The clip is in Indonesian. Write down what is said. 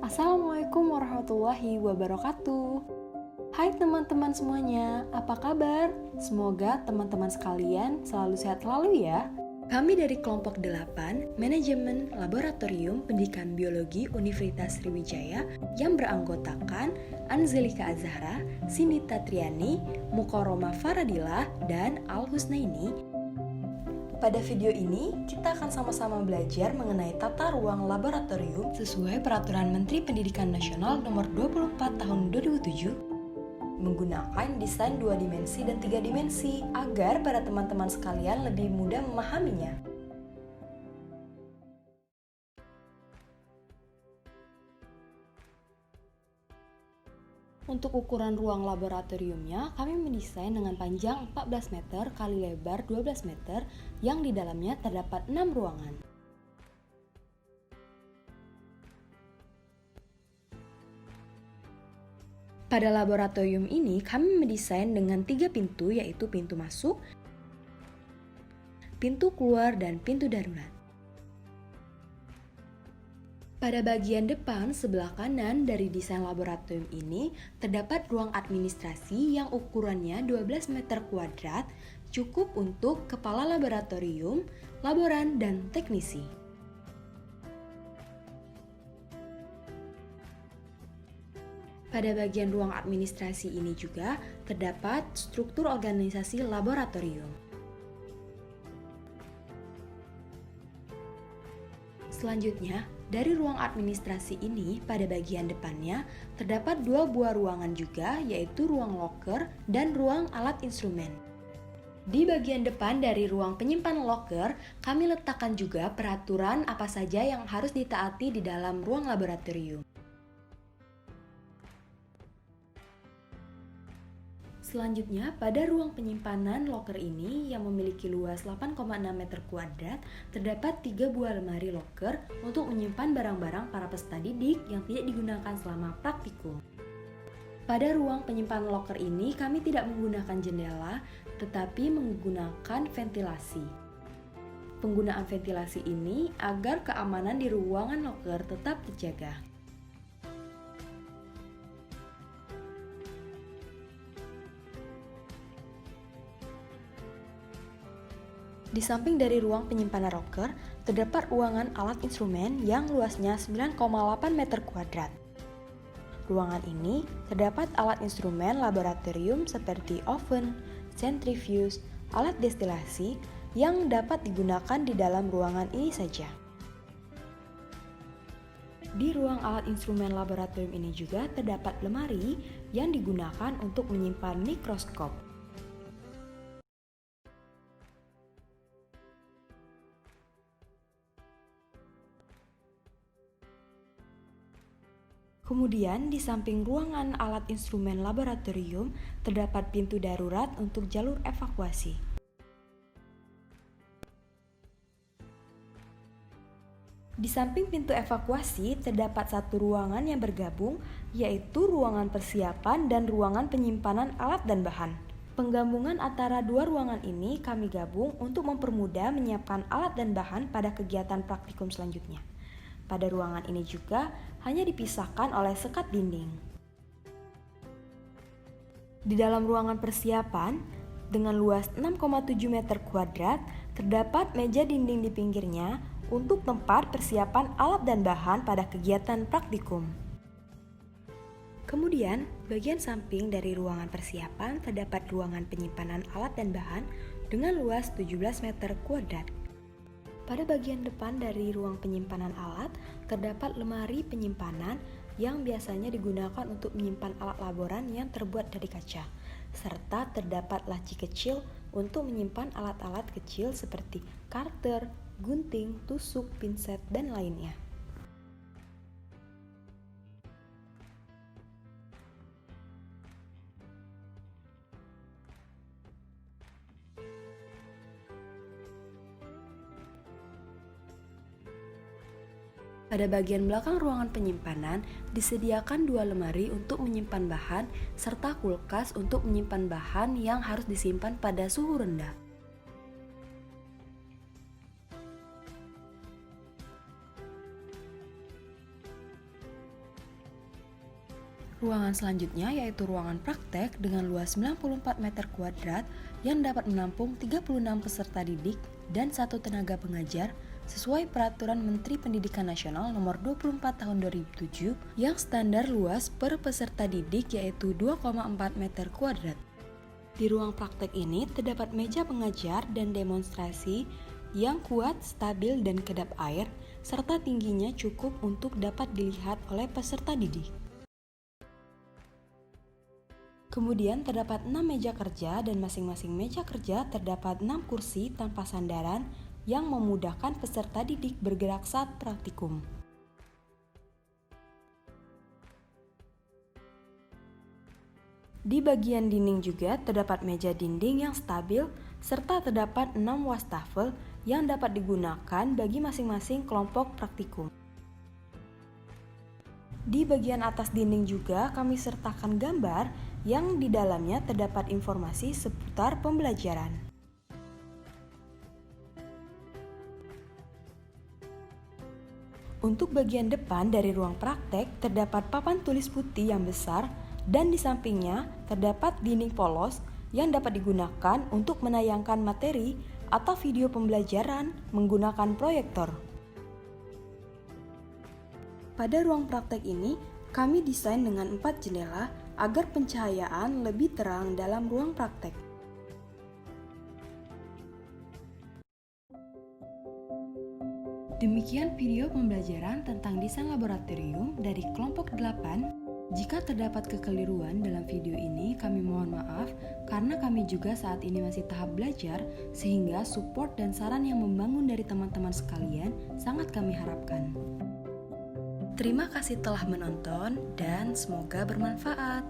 Assalamualaikum warahmatullahi wabarakatuh. Hai teman-teman semuanya, apa kabar? Semoga teman-teman sekalian selalu sehat selalu ya. Kami dari kelompok 8, Manajemen Laboratorium Pendidikan Biologi Universitas Sriwijaya yang beranggotakan Anzelika Azhara, Sinita Triani, Mukoroma Faradila, dan Al Husnaini. Pada video ini, kita akan sama-sama belajar mengenai tata ruang laboratorium sesuai Peraturan Menteri Pendidikan Nasional Nomor 24 Tahun 2007 menggunakan desain 2 dimensi dan 3 dimensi agar para teman-teman sekalian lebih mudah memahaminya. Untuk ukuran ruang laboratoriumnya, kami mendesain dengan panjang 14 meter kali lebar 12 meter yang di dalamnya terdapat 6 ruangan. Pada laboratorium ini, kami mendesain dengan 3 pintu, yaitu pintu masuk, pintu keluar, dan pintu darurat. Pada bagian depan sebelah kanan dari desain laboratorium ini terdapat ruang administrasi yang ukurannya 12 meter kuadrat, cukup untuk kepala laboratorium, laboran, dan teknisi. Pada bagian ruang administrasi ini juga terdapat struktur organisasi laboratorium. Selanjutnya, dari ruang administrasi ini, pada bagian depannya, terdapat 2 buah ruangan juga, yaitu ruang loker dan ruang alat instrumen. Di bagian depan dari ruang penyimpanan loker, kami letakkan juga peraturan apa saja yang harus ditaati di dalam ruang laboratorium. Selanjutnya, pada ruang penyimpanan loker ini yang memiliki luas 8,6 meter kuadrat, terdapat 3 buah lemari loker untuk menyimpan barang-barang para peserta didik yang tidak digunakan selama praktikum. Pada ruang penyimpanan loker ini, kami tidak menggunakan jendela, tetapi menggunakan ventilasi. Penggunaan ventilasi ini agar keamanan di ruangan loker tetap terjaga. Di samping dari ruang penyimpanan loker, terdapat ruangan alat instrumen yang luasnya 9,8 meter kuadrat. Ruangan ini terdapat alat instrumen laboratorium seperti oven, centrifuge, alat destilasi yang dapat digunakan di dalam ruangan ini saja. Di ruang alat instrumen laboratorium ini juga terdapat lemari yang digunakan untuk menyimpan mikroskop. Kemudian, di samping ruangan alat instrumen laboratorium, terdapat pintu darurat untuk jalur evakuasi. Di samping pintu evakuasi, terdapat satu ruangan yang bergabung, yaitu ruangan persiapan dan ruangan penyimpanan alat dan bahan. Penggabungan antara dua ruangan ini kami gabung untuk mempermudah menyiapkan alat dan bahan pada kegiatan praktikum selanjutnya. Pada ruangan ini juga hanya dipisahkan oleh sekat dinding. Di dalam ruangan persiapan, dengan luas 6,7 meter kuadrat, terdapat meja dinding di pinggirnya untuk tempat persiapan alat dan bahan pada kegiatan praktikum. Kemudian, bagian samping dari ruangan persiapan terdapat ruangan penyimpanan alat dan bahan dengan luas 17 meter kuadrat. Pada bagian depan dari ruang penyimpanan alat, terdapat lemari penyimpanan yang biasanya digunakan untuk menyimpan alat laboran yang terbuat dari kaca, serta terdapat laci kecil untuk menyimpan alat-alat kecil seperti karter, gunting, tusuk, pinset, dan lainnya. Pada bagian belakang ruangan penyimpanan, disediakan 2 lemari untuk menyimpan bahan, serta kulkas untuk menyimpan bahan yang harus disimpan pada suhu rendah. Ruangan selanjutnya yaitu ruangan praktek dengan luas 94 meter kuadrat yang dapat menampung 36 peserta didik dan 1 tenaga pengajar sesuai Peraturan Menteri Pendidikan Nasional Nomor 24 Tahun 2007 yang standar luas per peserta didik yaitu 2,4 meter kuadrat. Di ruang praktek ini terdapat meja pengajar dan demonstrasi yang kuat, stabil, dan kedap air, serta tingginya cukup untuk dapat dilihat oleh peserta didik. Kemudian terdapat 6 meja kerja dan masing-masing meja kerja terdapat 6 kursi tanpa sandaran yang memudahkan peserta didik bergerak saat praktikum. Di bagian dinding juga terdapat meja dinding yang stabil serta terdapat 6 wastafel yang dapat digunakan bagi masing-masing kelompok praktikum. Di bagian atas dinding juga kami sertakan gambar yang di dalamnya terdapat informasi seputar pembelajaran. Untuk bagian depan dari ruang praktek terdapat papan tulis putih yang besar dan di sampingnya terdapat dinding polos yang dapat digunakan untuk menayangkan materi atau video pembelajaran menggunakan proyektor. Pada ruang praktek ini, kami desain dengan 4 jendela agar pencahayaan lebih terang dalam ruang praktek. Demikian video pembelajaran tentang desain laboratorium dari kelompok 8. Jika terdapat kekeliruan dalam video ini, kami mohon maaf karena kami juga saat ini masih tahap belajar sehingga support dan saran yang membangun dari teman-teman sekalian sangat kami harapkan. Terima kasih telah menonton dan semoga bermanfaat.